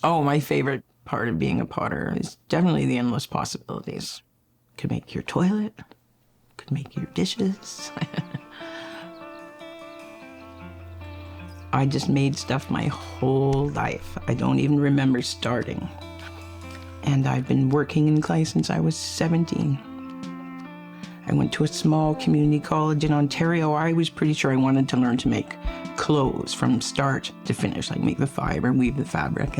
Oh, my favorite part of being a potter is definitely the endless possibilities. Could make your toilet, could make your dishes. I just made stuff my whole life. I don't even remember starting. And I've been working in clay since I was 17. I went to a small community college in Ontario. I was pretty sure I wanted to learn to make clothes from start to finish, like make the fiber, weave the fabric.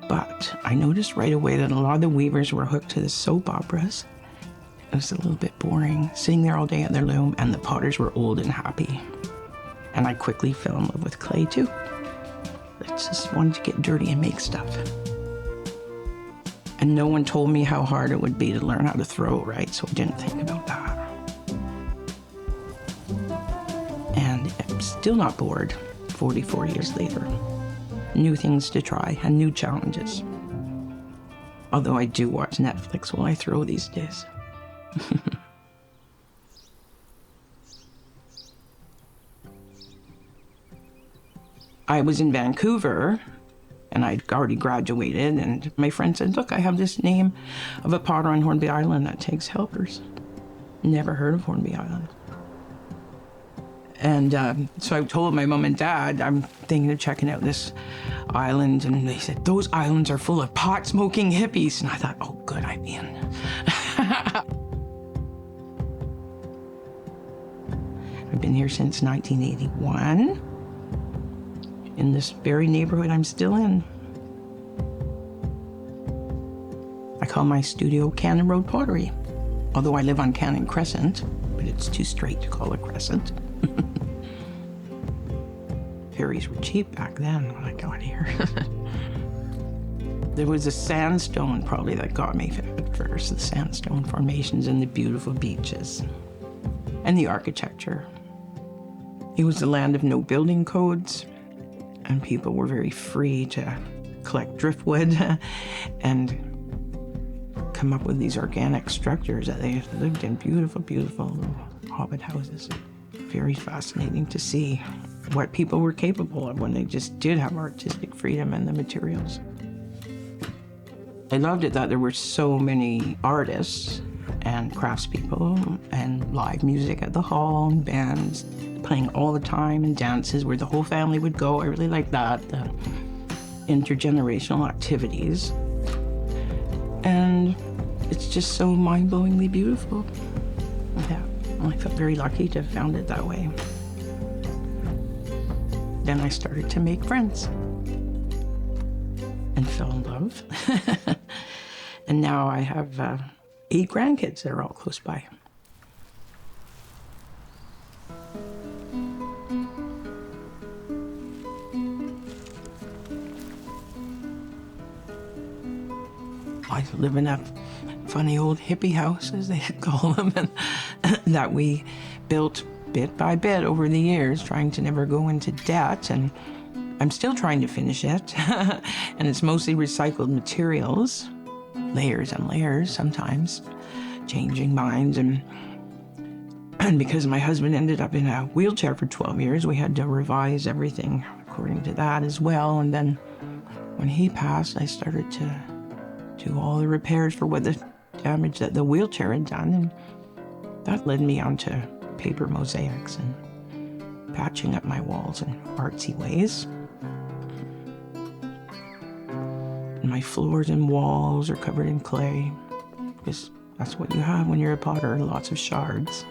But I noticed right away that a lot of the weavers were hooked to the soap operas. It was a little bit boring, sitting there all day at their loom, and the potters were old and happy. And I quickly fell in love with clay too. I just wanted to get dirty and make stuff. And no one told me how hard it would be to learn how to throw, right? So I didn't think about that. And I'm still not bored 44 years later. New things to try and new challenges. Although I do watch Netflix while I throw these days. I was in Vancouver, and I'd already graduated, and my friend said, look, I have this name of a potter on Hornby Island that takes helpers. Never heard of Hornby Island. And so I told my mom and dad, I'm thinking of checking out this island, and they said, those islands are full of pot-smoking hippies. And I thought, oh, good, I'm in. I've been here since 1981. In this very neighborhood I'm still in. I call my studio Cannon Road Pottery, although I live on Cannon Crescent, but it's too straight to call it Crescent. Ferries were cheap back then when I got here. There was a sandstone probably that got me at first, the sandstone formations and the beautiful beaches and the architecture. It was the land of no building codes, and people were very free to collect driftwood and come up with these organic structures that they lived in. Beautiful, beautiful hobbit houses. Very fascinating to see what people were capable of when they just did have artistic freedom and the materials. I loved it that there were so many artists and craftspeople and live music at the hall and bands playing all the time and dances where the whole family would go. I really like that, the intergenerational activities. And it's just so mind-blowingly beautiful. Yeah, I felt very lucky to have found it that way. Then I started to make friends and fell in love. And now I have 8 grandkids that are all close by. I live in a funny old hippie house, as they call them, and that we built bit by bit over the years, trying to never go into debt. And I'm still trying to finish it. And it's mostly recycled materials, layers and layers sometimes, changing minds. And because my husband ended up in a wheelchair for 12 years, we had to revise everything according to that as well. And then when he passed, I started to do all the repairs for what the damage that the wheelchair had done. And that led me onto paper mosaics and patching up my walls in artsy ways. And my floors and walls are covered in clay, because that's what you have when you're a potter, lots of shards.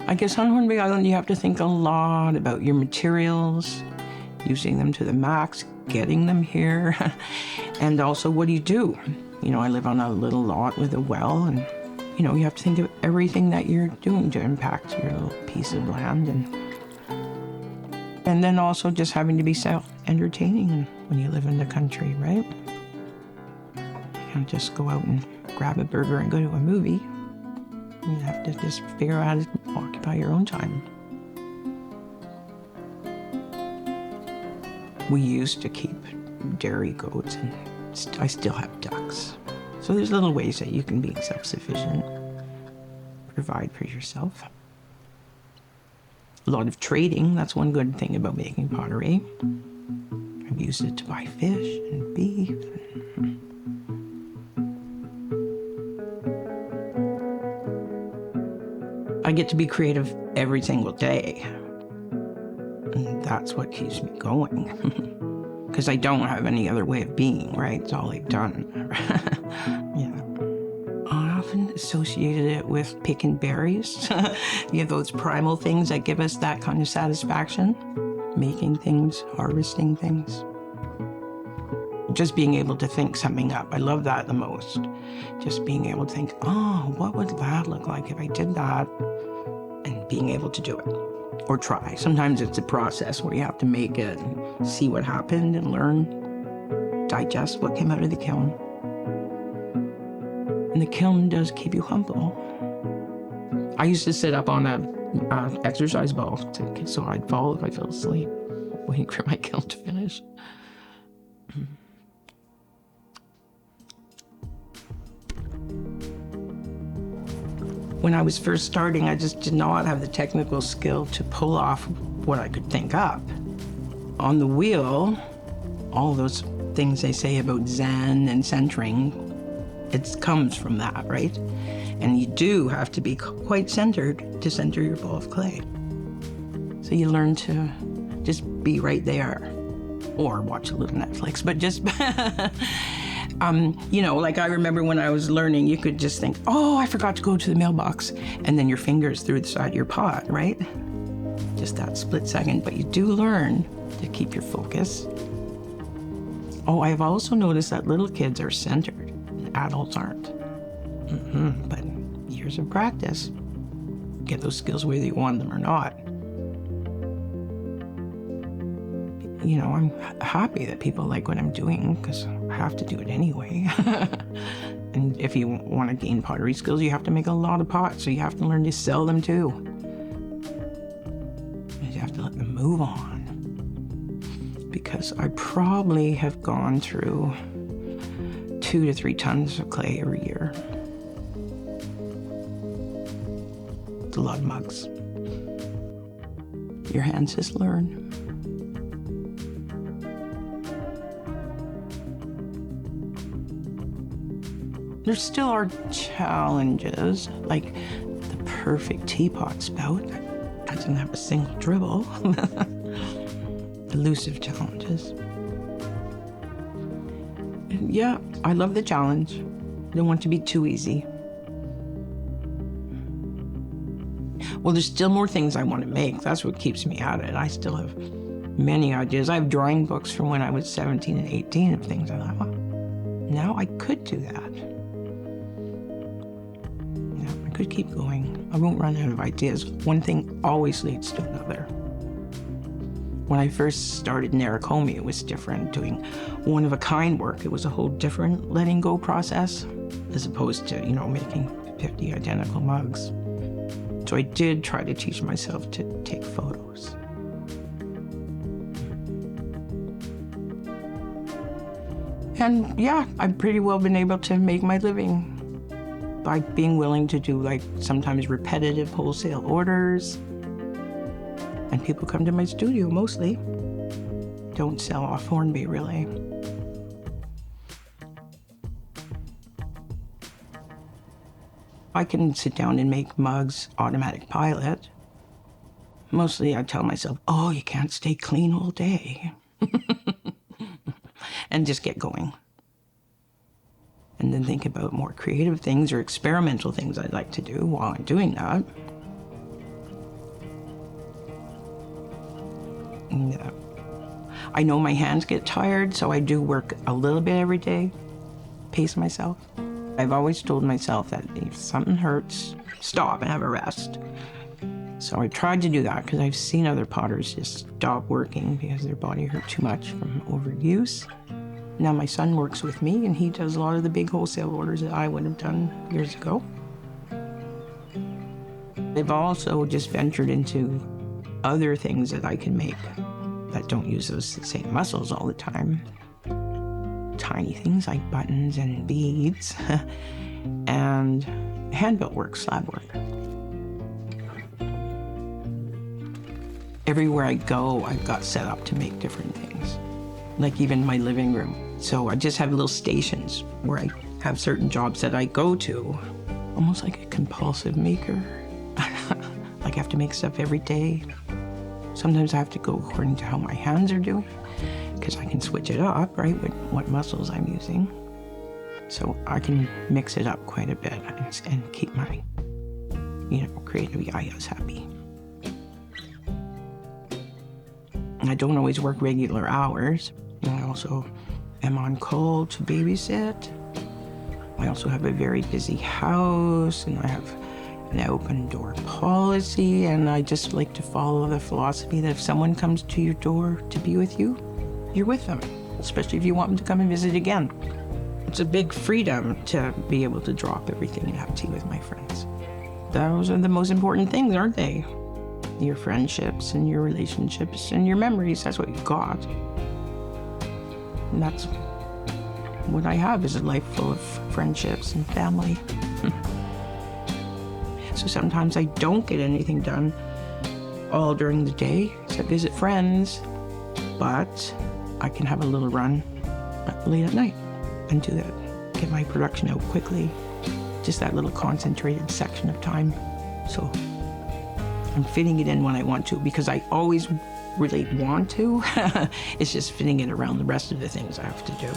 I guess on Hornby Island you have to think a lot about your materials, using them to the max, getting them here, and also what do you do? You know, I live on a little lot with a well, and you know, you have to think of everything that you're doing to impact your little piece of land, and then also just having to be self-entertaining when you live in the country, right? You can't just go out and grab a burger and go to a movie. You have to just figure out how to occupy your own time. We used to keep dairy goats, and I still have ducks. So there's little ways that you can be self-sufficient, provide for yourself. A lot of trading, that's one good thing about making pottery. I've used it to buy fish and beef. I get to be creative every single day. And that's what keeps me going. Because I don't have any other way of being, right? It's all I've done. Yeah. I often associated it with picking berries. You have those primal things that give us that kind of satisfaction. Making things, harvesting things. Just being able to think something up. I love that the most. Just being able to think, oh, what would that look like if I did that? And being able to do it. Or try. Sometimes it's a process where you have to make it and see what happened and learn, digest what came out of the kiln. And the kiln does keep you humble. I used to sit up on a exercise ball so I'd fall if I fell asleep, waiting for my kiln to finish. When I was first starting, I just did not have the technical skill to pull off what I could think up. On the wheel, all those things they say about Zen and centering, it comes from that, right? And you do have to be quite centered to center your ball of clay. So you learn to just be right there, or watch a little Netflix, but just, you know, like I remember when I was learning, you could just think, oh, I forgot to go to the mailbox, and then your fingers through the side of your pot, right? Just that split second, but you do learn to keep your focus. Oh, I've also noticed that little kids are centered, and adults aren't. But years of practice, get those skills whether you want them or not. You know, I'm happy that people like what I'm doing because I have to do it anyway. And if you want to gain pottery skills, you have to make a lot of pots, so you have to learn to sell them too. You have to let them move on. Because I probably have gone through 2 to 3 tons of clay every year. It's a lot of mugs. Your hands just learn. There still are challenges, like the perfect teapot spout that doesn't have a single dribble. Elusive challenges. And yeah, I love the challenge. I don't want it to be too easy. Well, there's still more things I want to make. That's what keeps me at it. I still have many ideas. I have drawing books from when I was 17 and 18 of things I thought, well, now I could do that. Could keep going. I won't run out of ideas. One thing always leads to another. When I first started Narikomi, it was different. Doing one-of-a-kind work, it was a whole different letting go process, as opposed to, you know, making 50 identical mugs. So I did try to teach myself to take photos. And yeah, I've pretty well been able to make my living by being willing to do, like, sometimes repetitive wholesale orders. And people come to my studio mostly. Don't sell off Hornby, really. I can sit down and make mugs automatic pilot. Mostly I tell myself, oh, you can't stay clean all day. And just get going. And then think about more creative things or experimental things I'd like to do while I'm doing that. And, I know my hands get tired, so I do work a little bit every day, pace myself. I've always told myself that if something hurts, stop and have a rest. So I tried to do that because I've seen other potters just stop working because their body hurt too much from overuse. Now my son works with me, and he does a lot of the big wholesale orders that I would have done years ago. I've also just ventured into other things that I can make that don't use those same muscles all the time. Tiny things like buttons and beads and hand-built work, slab work. Everywhere I go, I've got set up to make different things, like even my living room. So I just have little stations where I have certain jobs that I go to, almost like a compulsive maker. Like I have to make stuff every day. Sometimes I have to go according to how my hands are doing, because I can switch it up, right, with what muscles I'm using. So I can mix it up quite a bit and keep my, creative eyes happy. I don't always work regular hours. I also am on call to babysit. I also have a very busy house, and I have an open door policy, and I just like to follow the philosophy that if someone comes to your door to be with you, you're with them, especially if you want them to come and visit again. It's a big freedom to be able to drop everything and have tea with my friends. Those are the most important things, aren't they? Your friendships and your relationships and your memories, that's what you've got. And that's what I have, is a life full of friendships and family. So sometimes I don't get anything done all during the day, so I visit friends, but I can have a little run late at night and do that, get my production out quickly, just that little concentrated section of time. So I'm fitting it in when I want to, because I always really want to. It's just fitting it around the rest of the things I have to do.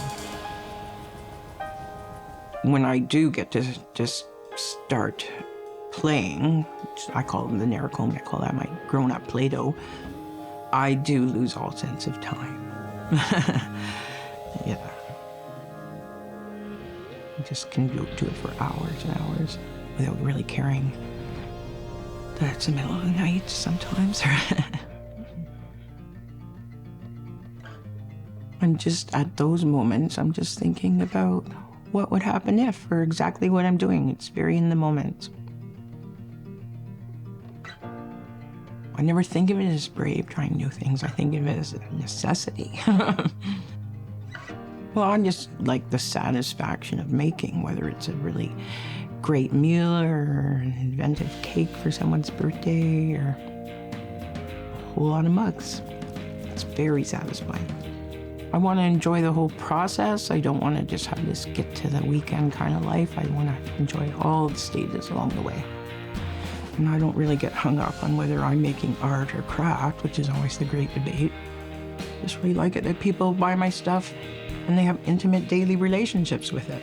When I do get to just start playing, I call them the Narracombe, I call that my grown-up Play-Doh, I do lose all sense of time. Yeah. I just can do it for hours and hours without really caring that it's the middle of the night sometimes. And just at those moments, I'm just thinking about what would happen if, or exactly what I'm doing. It's very in the moment. I never think of it as brave, trying new things. I think of it as a necessity. Well, I just like the satisfaction of making, whether it's a really great meal or an inventive cake for someone's birthday or a whole lot of mugs. It's very satisfying. I want to enjoy the whole process. I don't want to just have this get to the weekend kind of life. I want to enjoy all the stages along the way. And I don't really get hung up on whether I'm making art or craft, which is always the great debate. I just really like it that people buy my stuff and they have intimate daily relationships with it.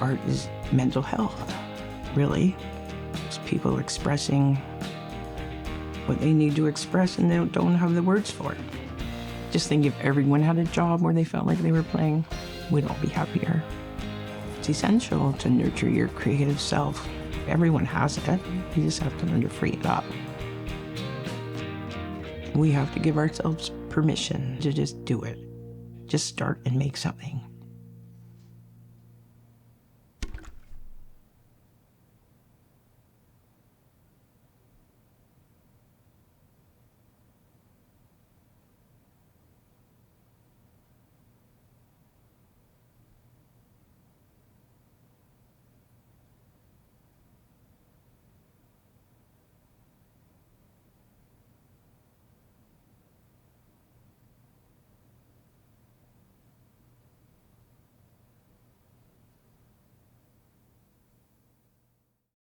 Art is mental health, really. It's people expressing what they need to express and they don't have the words for it. Just think if everyone had a job where they felt like they were playing, we'd all be happier. It's essential to nurture your creative self. Everyone has it. You just have to learn to free it up. We have to give ourselves permission to just do it. Just start and make something.